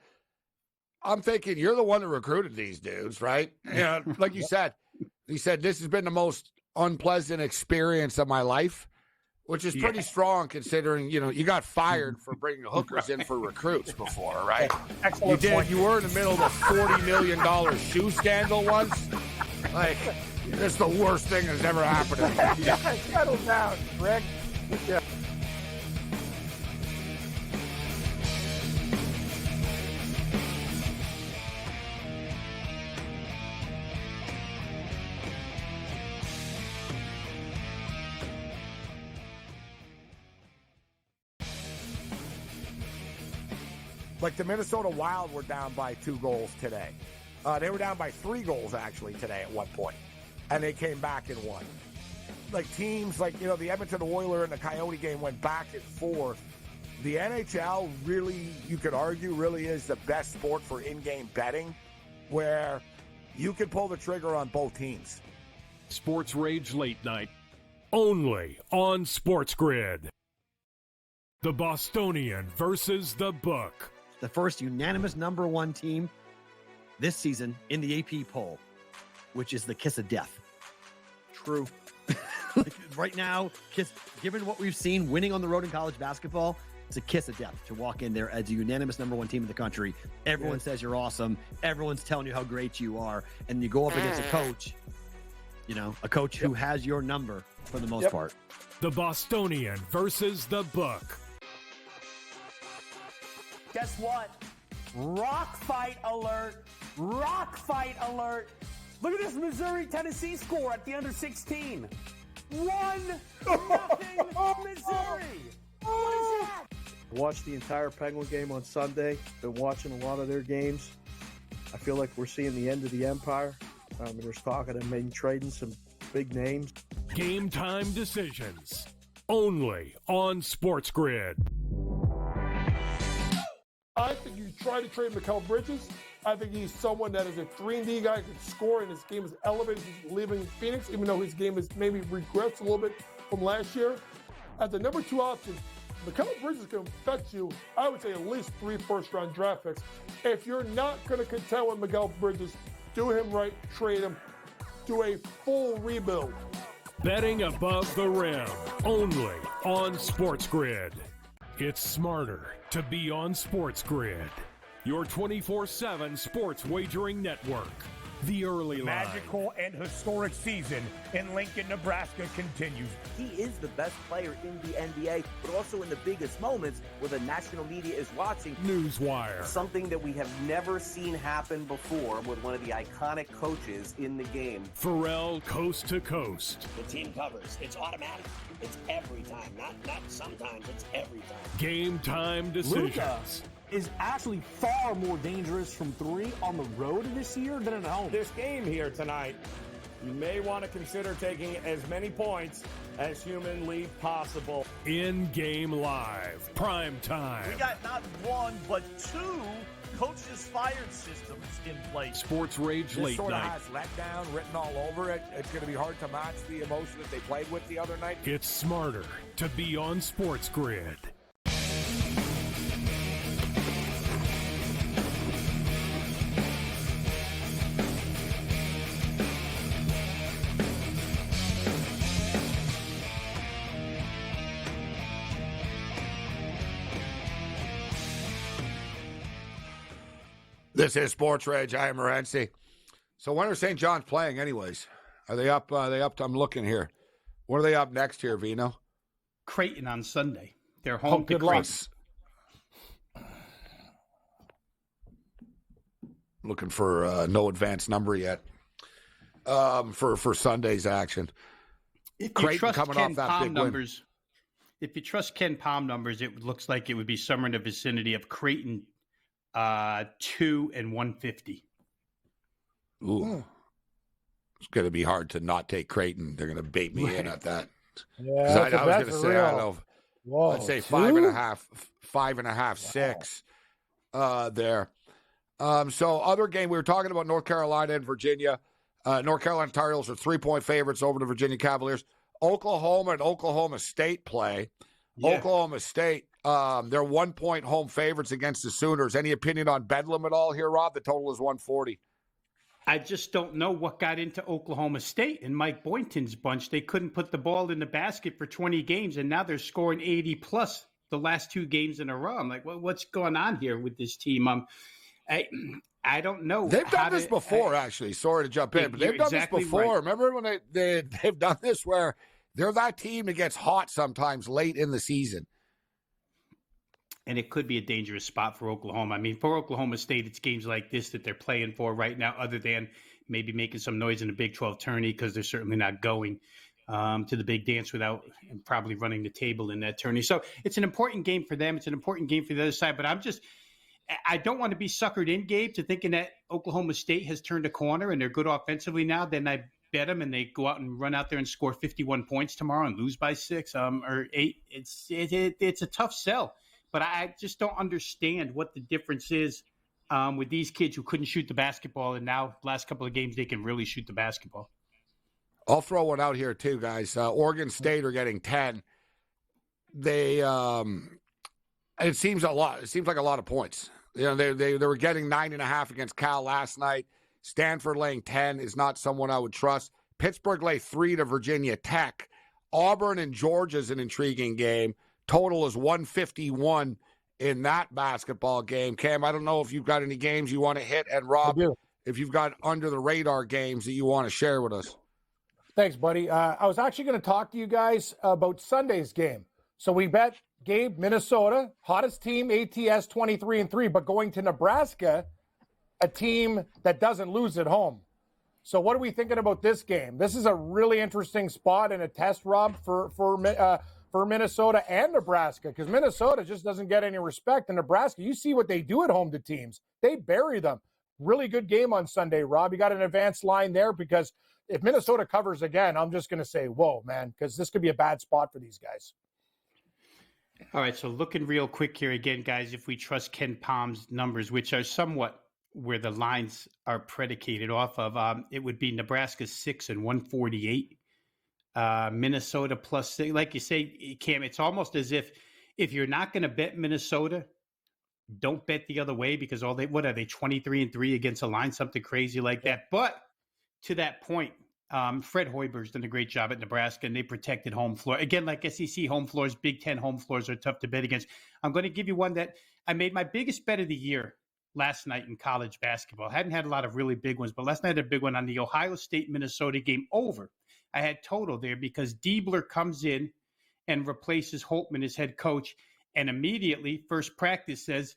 I'm thinking you're the one that recruited these dudes, right? Yeah, like you said, he said, this has been the most unpleasant experience of my life, which is pretty strong considering, you got fired for bringing hookers in for recruits before, right? Excellent point. You were in the middle of a $40 million shoe scandal once. Like, it's the worst thing that's ever happened to me. Settle down, Rick. Yeah. Like the Minnesota Wild were down by 2 goals today. They were down by 3 goals actually today at one point, and they came back and won. Like teams like, the Edmonton Oilers and the Coyote game went back and forth. The NHL really, you could argue, really is the best sport for in-game betting where you can pull the trigger on both teams. SportsRage Late Night, only on SportsGrid. The Bostonian versus the Book. The first unanimous number 1 team this season in the AP poll, which is the kiss of death. True. Right now, given what we've seen winning on the road in college basketball, it's a kiss of death to walk in there as a unanimous number 1 team in the country. Everyone says you're awesome. Everyone's telling you how great you are. And you go up against a coach, who has your number for the most part. The Bostonian versus the Book. Guess what? Rock fight alert. Rock fight alert. Look at this Missouri-Tennessee score at the under 16. 1-0 Missouri. What is that? Watched the entire Penguin game on Sunday. Been watching a lot of their games. I feel like we're seeing the end of the empire. There's talk of them maybe trading some big names. Game time decisions. Only on SportsGrid. I think you try to trade Mikal Bridges. I think he's someone that is a 3-and-D guy, can score, and his game is elevated. He's leaving Phoenix, even though his game has maybe regressed a little bit from last year. As the number 2 option, Mikal Bridges can fetch you, I would say, at least 3 first-round draft picks. If you're not going to contend with Mikal Bridges, do him right, trade him, do a full rebuild. Betting above the rim, only on SportsGrid. It's smarter to be on SportsGrid, your 24/7 sports wagering network. The early line. Magical and historic season in Lincoln, Nebraska continues. He is the best player in the NBA, but also in the biggest moments where the national media is watching. Newswire. Something that we have never seen happen before with one of the iconic coaches in the game. Pharrell, coast to coast. The team covers. It's automatic. It's every time. Not sometimes. It's every time. Game time decisions. Luka is actually far more dangerous from 3 on the road this year than at home. This game here tonight, you may want to consider taking as many points as humanly possible. In-game live, prime time. We got not 1, but 2 coaches fired systems in place. SportsRage Late sort Night. of has letdown written all over it. It's going to be hard to match the emotion that they played with the other night. It's smarter to be on SportsGrid. This is Sports Rage. I am Morency. So when are St. John's playing anyways? Are they up? I'm looking here. What are they up next here, Vino? Creighton on Sunday. They're home to Creighton. Looking for no advanced number yet for Sunday's action. If you Creighton trust coming Ken off that Palm big numbers, if you trust Ken Palm numbers, it looks like it would be somewhere in the vicinity of Creighton 2 and 150. Ooh. It's going to be hard to not take Creighton. They're going to bait me in at that. Yeah, I was going to say, I don't know. Whoa, I'd say 5.5, 6 there. So other game, we were talking about North Carolina and Virginia. North Carolina Tar Heels are 3-point favorites over the Virginia Cavaliers. Oklahoma and Oklahoma State play. Yeah. Oklahoma State, they're 1-point home favorites against the Sooners. Any opinion on Bedlam at all here, Rob? The total is 140. I just don't know what got into Oklahoma State and Mike Boynton's bunch. They couldn't put the ball in the basket for 20 games, and now they're scoring 80-plus the last 2 games in a row. I'm like, well, what's going on here with this team? I don't know. They've done this before, actually. Sorry to jump in, but they've done this before. Right. Remember when they've done this where they're that team that gets hot sometimes late in the season. And it could be a dangerous spot for Oklahoma. I mean, for Oklahoma State, it's games like this that they're playing for right now, other than maybe making some noise in the Big 12 tourney, because they're certainly not going to the big dance without probably running the table in that tourney. So it's an important game for them. It's an important game for the other side. But I don't want to be suckered in, Gabe, to thinking that Oklahoma State has turned a corner and they're good offensively now. Then I bet them and they go out and run out there and score 51 points tomorrow and lose by 6 or 8. It's a tough sell. But I just don't understand what the difference is with these kids who couldn't shoot the basketball, and now the last couple of games they can really shoot the basketball. I'll throw one out here too, guys. Oregon State are getting 10. They it seems a lot. It seems like a lot of points. You know, they were getting 9.5 against Cal last night. Stanford laying 10 is not someone I would trust. Pittsburgh lay 3 to Virginia Tech. Auburn and Georgia is an intriguing game. Total is 151 in that basketball game. Cam, I don't know if you've got any games you want to hit. And Rob, if you've got under-the-radar games that you want to share with us. Thanks, buddy. I was actually going to talk to you guys about Sunday's game. So we bet, Gabe, Minnesota, hottest team, ATS 23-3, but going to Nebraska, a team that doesn't lose at home. So what are we thinking about this game? This is a really interesting spot and a test, Rob, for Minnesota and Nebraska, because Minnesota just doesn't get any respect. And Nebraska, you see what they do at home to teams. They bury them. Really good game on Sunday, Rob. You got an advanced line there, because if Minnesota covers again, I'm just going to say, whoa, man, because this could be a bad spot for these guys. All right, so looking real quick here again, guys, if we trust Ken Palm's numbers, which are somewhat where the lines are predicated off of, it would be Nebraska 6 and 148. Minnesota plus 6. Like you say, Cam, it's almost as if you're not going to bet Minnesota, don't bet the other way, because what are they, 23-3 against a line, something crazy like that. But to that point, Fred Hoiberg's done a great job at Nebraska, and they protected home floor. Again, like SEC home floors, Big Ten home floors are tough to bet against. I'm going to give you one that I made my biggest bet of the year last night in college basketball. Hadn't had a lot of really big ones, but last night I had a big one on the Ohio State-Minnesota game over. I had total there because Diebler comes in and replaces Holtman as head coach, and immediately first practice says,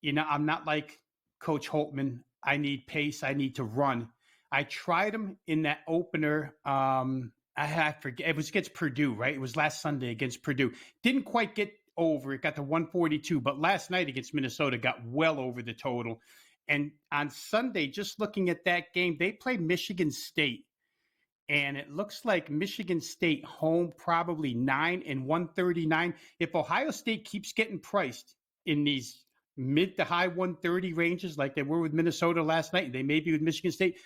I'm not like Coach Holtman. I need pace. I need to run. I tried him in that opener. I forget. It was against Purdue, right? It was last Sunday against Purdue. Didn't quite get over. It got to 142, but last night against Minnesota got well over the total. And on Sunday, just looking at that game, they played Michigan State. And it looks like Michigan State home probably 9 and 139. If Ohio State keeps getting priced in these mid to high 130 ranges like they were with Minnesota last night, they may be with Michigan State,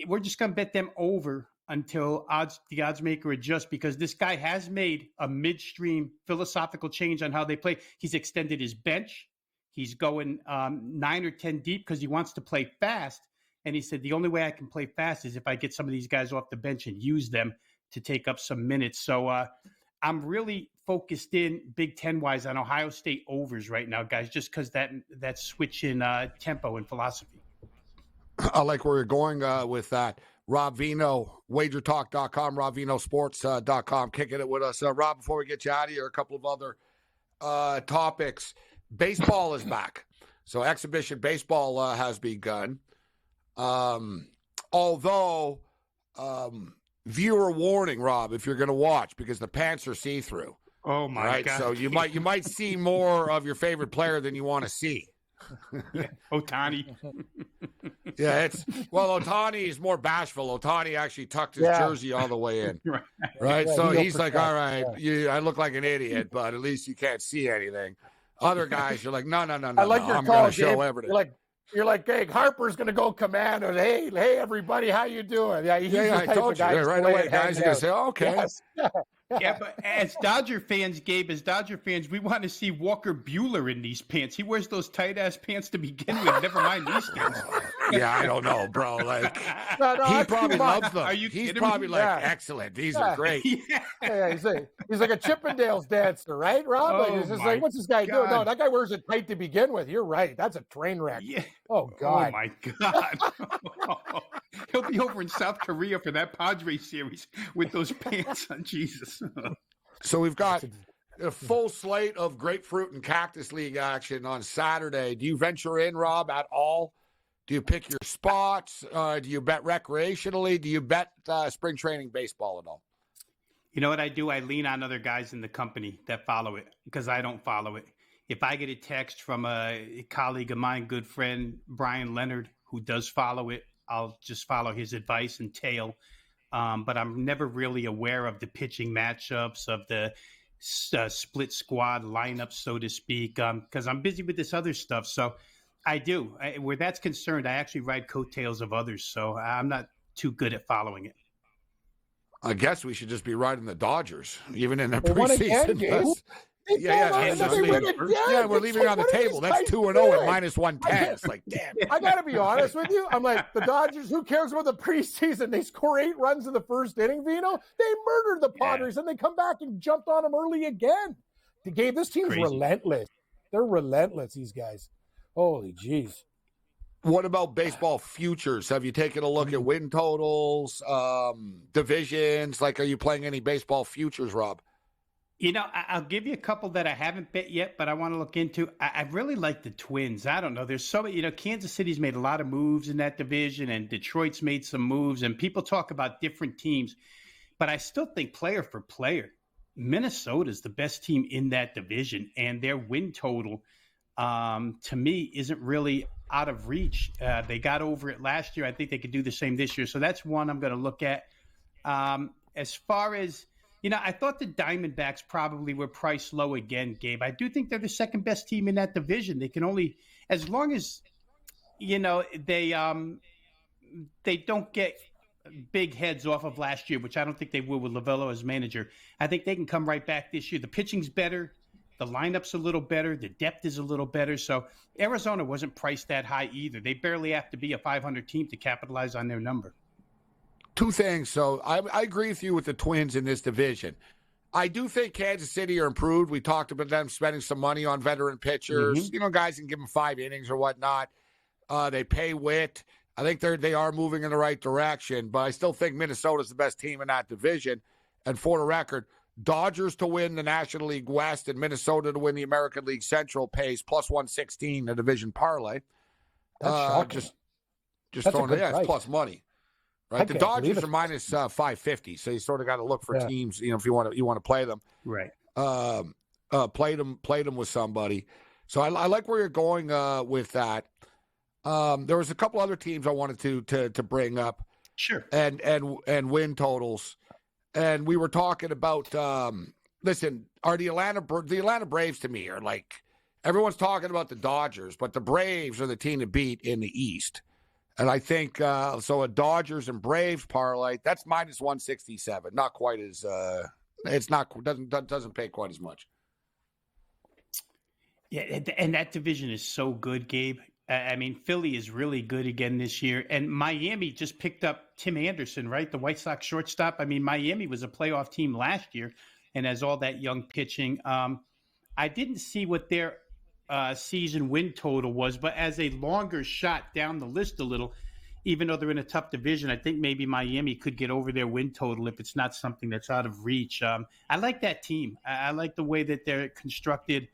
we're just going to bet them over until the odds maker adjusts, because this guy has made a midstream philosophical change on how they play. He's extended his bench. He's going 9 or 10 deep because he wants to play fast. And he said, the only way I can play fast is if I get some of these guys off the bench and use them to take up some minutes. So I'm really focused in Big Ten wise on Ohio State overs right now, guys, just because that switch in tempo and philosophy. I like where you're going with that. Rob Vino, wagertalk.com, robvinosports.com, kicking it with us. Rob, before we get you out of here, a couple of other topics. Baseball is back. So exhibition baseball has begun. Although, viewer warning, Rob, if you're going to watch, because the pants are see-through. Oh, my God. So you might see more of your favorite player than you want to see. Yeah, Ohtani. Yeah, Ohtani is more bashful. Ohtani actually tucked his jersey all the way in. Right? Yeah, so he's like, all right, I look like an idiot, but at least you can't see anything. Other guys, you're like, no, I like your I'm call, going to show Gabe. everything. You're like, hey, Harper's going to go command. And, hey, everybody, how you doing? Yeah, I told you. Right away, guys are going to say, okay. Yes. Yeah, but as Dodger fans, Gabe, we want to see Walker Buehler in these pants. He wears those tight-ass pants to begin with. Never mind these things. Yeah, I don't know, bro. Like, he probably loves them. He's probably like, excellent. These are great. Yeah, he's like a Chippendales dancer, right, Rob? He's just like, what's this guy doing? No, that guy wears it tight to begin with. You're right. That's a train wreck. Yeah. Oh, God. Oh, my God. He'll be over in South Korea for that Padres series with those pants on. Jesus. So we've got a full slate of Grapefruit and Cactus League action on Saturday. Do you venture in, Rob, at all? Do you pick your spots? Do you bet recreationally? Do you bet spring training baseball at all? You know what I do? I lean on other guys in the company that follow it because I don't follow it. If I get a text from a colleague of mine, good friend, Brian Leonard, who does follow it, I'll just follow his advice and tail. But I'm never really aware of the pitching matchups, of the split squad lineup, so to speak, because I'm busy with this other stuff. So I do. Where that's concerned, I actually ride coattails of others. So I'm not too good at following it. I guess we should just be riding the Dodgers, even in the preseason. We're leaving it on the table. That's 2-0 at minus 110. It's like, damn. I got to be honest with you. I'm like, the Dodgers, who cares about the preseason? They score 8 runs in the first inning, Vino. They murdered the Padres, and they come back and jumped on them early again. Gabe, this team's relentless. They're relentless, these guys. Holy jeez. What about baseball futures? Have you taken a look at win totals, divisions? Like, are you playing any baseball futures, Rob? You know, I'll give you a couple that I haven't bet yet, but I want to look into. I really like the Twins. I don't know. There's so many, Kansas City's made a lot of moves in that division, and Detroit's made some moves, and people talk about different teams. But I still think player for player, Minnesota's the best team in that division, and their win total, to me, isn't really out of reach. They got over it last year. I think they could do the same this year. So that's one I'm going to look at. As far as, I thought the Diamondbacks probably were priced low again, Gabe. I do think they're the second best team in that division. They can only, as long as, they don't get big heads off of last year, which I don't think they will with Lovello as manager. I think they can come right back this year. The pitching's better. The lineup's a little better. The depth is a little better. So Arizona wasn't priced that high either. They barely have to be a 500 team to capitalize on their number. Two things. So I agree with you with the Twins in this division. I do think Kansas City are improved. We talked about them spending some money on veteran pitchers. Guys can give them 5 innings or whatnot. They pay Witt. I think they are moving in the right direction, but I still think Minnesota's the best team in that division. And for the record, Dodgers to win the National League West and Minnesota to win the American League Central pays plus 116 the division parlay. That's shocking. Just throwing it. Yeah, it's plus money. Right, the Dodgers are minus 550, so you sort of got to look for teams. If you want to play them, right? Played them with somebody. So I like where you're going with that. There was a couple other teams I wanted to bring up. Sure. And win totals, and we were talking about. Listen, the Atlanta Braves to me are like everyone's talking about the Dodgers, but the Braves are the team to beat in the East. And I think so. A Dodgers and Braves parlay that's minus 167. Not quite as doesn't pay quite as much. Yeah, and that division is so good, Gabe. I mean, Philly is really good again this year, and Miami just picked up Tim Anderson, right? The White Sox shortstop. I mean, Miami was a playoff team last year, and has all that young pitching. I didn't see what their season win total was, but as a longer shot down the list a little, even though they're in a tough division, I think maybe Miami could get over their win total if it's not something that's out of reach. I like that team. I like the way that they're constructed.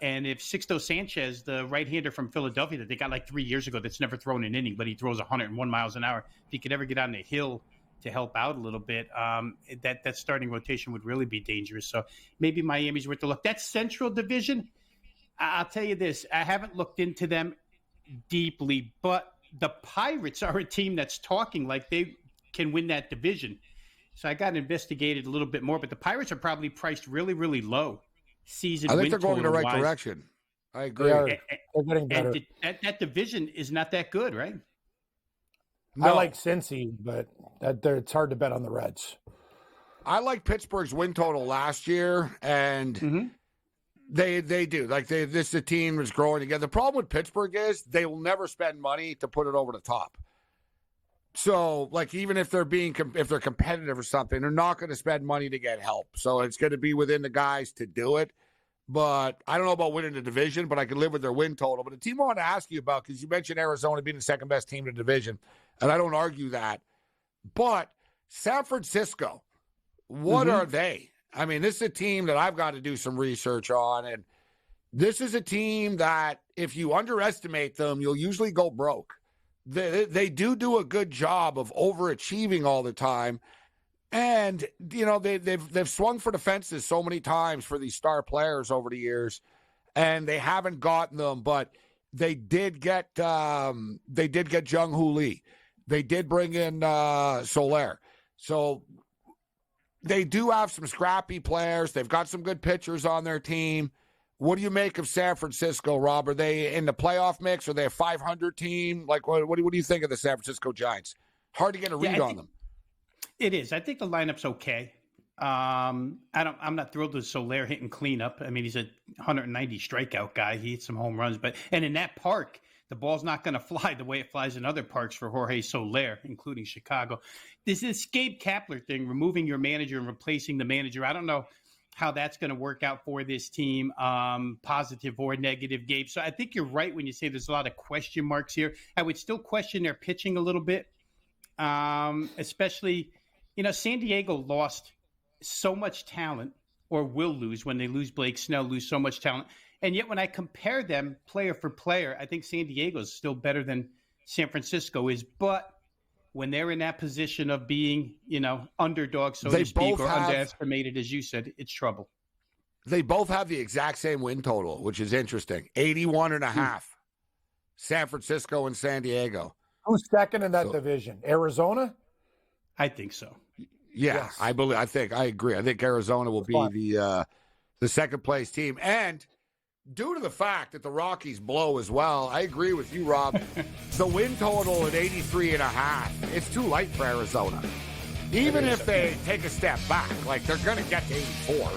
And if Sixto Sanchez, the right-hander from Philadelphia that they got like 3 years ago that's never thrown an inning, but he throws 101 miles an hour, if he could ever get on the hill to help out a little bit, that starting rotation would really be dangerous. So maybe Miami's worth a look. That Central Division, I'll tell you this, I haven't looked into them deeply, but the Pirates are a team that's talking like they can win that division. So I got investigated a little bit more, but the Pirates are probably priced really, really low season. I think they're going in the right direction. I agree. They're getting better. And that division is not that good, right? No. I like Cincy, but it's hard to bet on the Reds. I like Pittsburgh's win total last year, and they do. This the team is growing together. The problem with Pittsburgh is they will never spend money to put it over the top. So, even if they're competitive or something, they're not going to spend money to get help. So it's going to be within the guys to do it. But I don't know about winning the division, but I can live with their win total. But the team I want to ask you about, because you mentioned Arizona being the second best team in the division, and I don't argue that. But San Francisco, what are they? I mean, this is a team that I've got to do some research on. And this is a team that if you underestimate them, you'll usually go broke. They do a good job of overachieving all the time. And, they've swung for the fences so many times for these star players over the years, and they haven't gotten them, but they did get Jung Hoo Lee. They did bring in Soler. So they do have some scrappy players. They've got some good pitchers on their team. What do you make of San Francisco, Rob? Are they in the playoff mix? Are they a 500 team? What do you think of the San Francisco Giants? Hard to get a read on them. It is. I think the lineup's okay. I'm not thrilled with Soler hitting cleanup. I mean, he's a 190 strikeout guy. He hits some home runs, and in that park, the ball's not going to fly the way it flies in other parks for Jorge Soler, including Chicago. This Gabe Kapler thing, removing your manager and replacing the manager, I don't know how that's going to work out for this team, positive or negative, Gabe. So I think you're right when you say there's a lot of question marks here. I would still question their pitching a little bit, especially, San Diego lost so much talent, or will lose when they lose Blake Snell, lose so much talent. And yet when I compare them player for player, I think San Diego is still better than San Francisco is. But when they're in that position of being, underdogs, so to speak, or underestimated, as you said, it's trouble. They both have the exact same win total, which is interesting. 81.5. San Francisco and San Diego. Who's second in that division? Arizona? I think so. Yeah, yes. I agree. I think Arizona will be the second place team. And due to the fact that the Rockies blow as well, I agree with you, Rob. The win total at 83.5, it's too light for Arizona. Even if they take a step back, they're going to get to 84.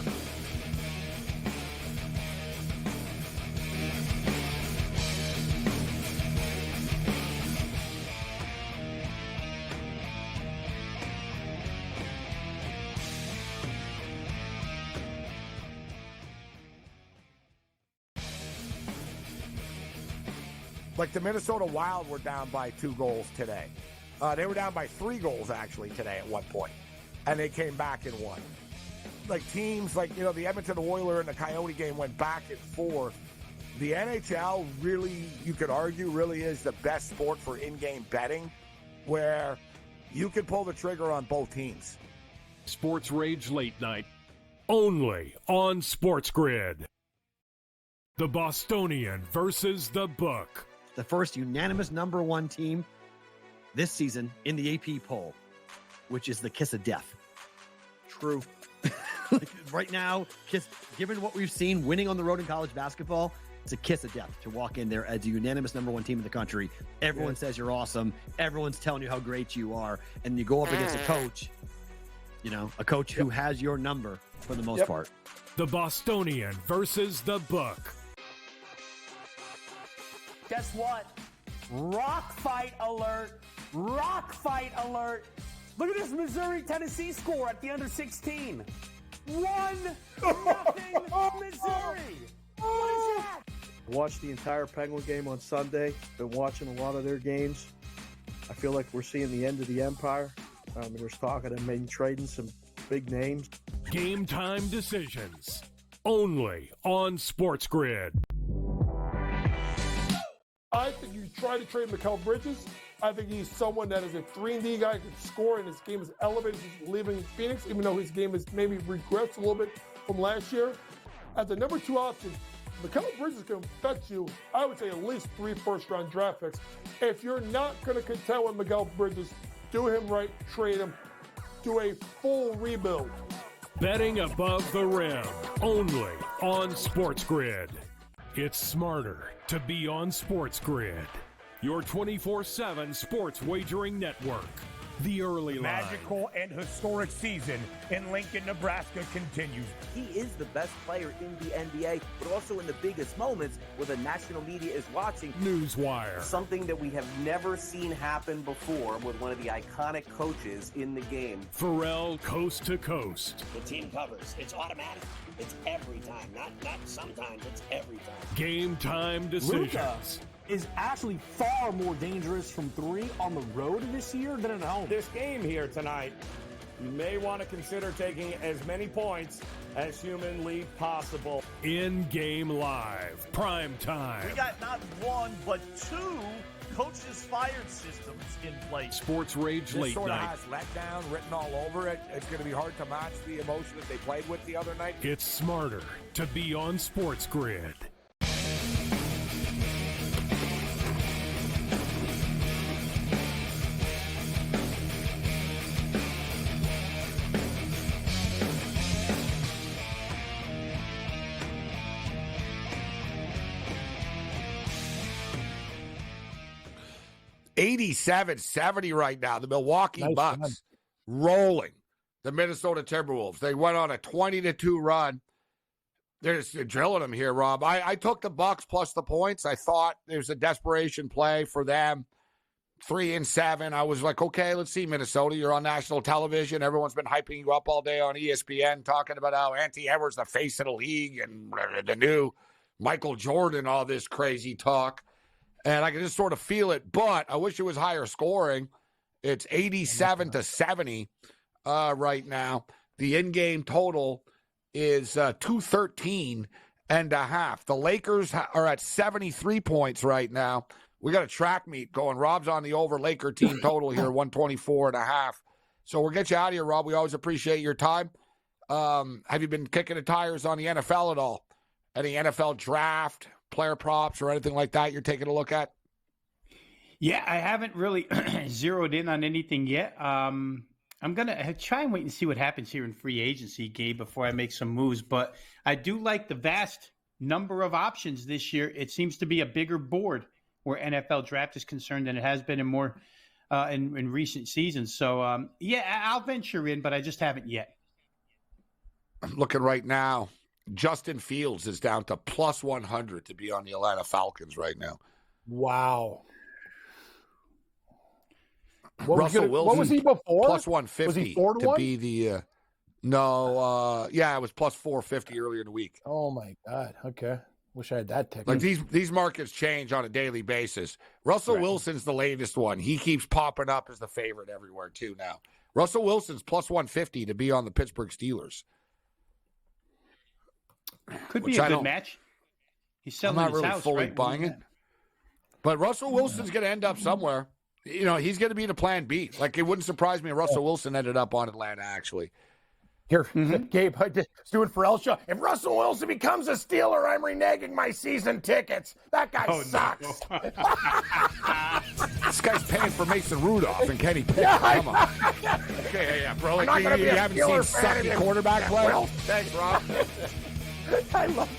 The Minnesota Wild were down by 2 goals today. They were down by 3 goals, actually, today at one point. And they came back and won. Teams the Edmonton Oilers and the Coyote game went back and forth. The NHL really, you could argue, really is the best sport for in-game betting, where you can pull the trigger on both teams. SportsRage Late Night, only on SportsGrid. The Bostonian versus the Book. The first unanimous number 1 team this season in the AP poll, which is the kiss of death. True. Right now, given what we've seen winning on the road in college basketball, it's a kiss of death to walk in there as the unanimous number 1 team in the country. Everyone says you're awesome. Everyone's telling you how great you are. And you go up against a coach, who has your number for the most part. The Bostonian versus the Book. Guess what? Rock fight alert. Rock fight alert. Look at this Missouri-Tennessee score at the under 16. 1-0 Missouri. What is that? Watched the entire Penguin game on Sunday. Been watching a lot of their games. I feel like we're seeing the end of the empire. There's talk of them maybe trading some big names. Game time decisions. Only on SportsGrid. I think you try to trade Mikal Bridges. I think he's someone that is a 3-and-D guy, can score, and his game is elevated since leaving Phoenix, even though his game has maybe regressed a little bit from last year. As the number 2 option, Mikal Bridges can fetch you, I would say, at least 3 first-round draft picks. If you're not going to contend with Mikal Bridges, do him right, trade him, do a full rebuild. Betting above the rim, only on SportsGrid. It's smarter to be on SportsGrid. Your 24/7 sports wagering network. The early line. Magical and historic season in Lincoln, Nebraska continues. He is the best player in the NBA, but also in the biggest moments where the national media is watching. Newswire. Something that we have never seen happen before with one of the iconic coaches in the game. Pharrell, coast to coast. The team covers. It's automatic. It's every time. Not sometimes. It's every time. Game time decisions. Luka is actually far more dangerous from 3 on the road this year than at home. This game here tonight, you may want to consider taking as many points as humanly possible. In-game live, prime time. We got not 1, but 2 coaches fired systems in place. SportsRage This late sort of night. has letdown written all over it. It's going to be hard to match the emotion that they played with the other night. It's smarter to be on SportsGrid. $87-70 right now. The Milwaukee Bucks rolling the Minnesota Timberwolves. They went on a 20-2 run. They're just drilling them here, Rob. I took the Bucks plus the points. I thought there's a desperation play for them. 3-7. I was like, okay, let's see, Minnesota. You're on national television. Everyone's been hyping you up all day on ESPN, talking about how Auntie Edwards the face of the league and the new Michael Jordan, all this crazy talk. And I can just sort of feel it, but I wish it was higher scoring. It's 87-70 right now. The in-game total is 213.5. The Lakers are at 73 points right now. We got a track meet going. Rob's on the over Laker team total here, 124.5. So we'll get you out of here, Rob. We always appreciate your time. Have you been kicking the tires on the NFL at all? Any NFL draft, player props, or anything like that you're taking a look at? Yeah, I haven't really zeroed in on anything yet. I'm going to try and wait and see what happens here in free agency, Gabe, before I make some moves. But I do like the vast number of options this year. It seems to be a bigger board where NFL draft is concerned than it has been in more in recent seasons. So, yeah, I'll venture in, but I just haven't yet. I'm looking right now. Justin Fields is down to plus 100 to be on the Atlanta Falcons right now. Wow. Russell Wilson, what was he before? Plus 150 was he 4 to 1? be the it was plus 450 earlier in the week. Oh my God. Okay. Wish I had that ticket. Like these markets change on a daily basis. Russell Wilson's the latest one. He keeps popping up as the favorite everywhere too now. Russell Wilson's plus 150 to be on the Pittsburgh Steelers. Could be a good match. He's selling I'm not his really house, fully right? buying it. But Russell Wilson's going to end up somewhere. You know, he's going to be the plan B. Like, it wouldn't surprise me if Russell Wilson ended up on Atlanta, actually. Here, Gabe, I just doing Pharrell show. If Russell Wilson becomes a Steeler, I'm reneging my season tickets. That guy sucks. No. This guy's paying for Mason Rudolph and Kenny Pickett. Come on. Okay, bro. I'm not gonna be a haven't Steeler seen fan sucky anymore. quarterback play? Well, Thanks, Rob. I love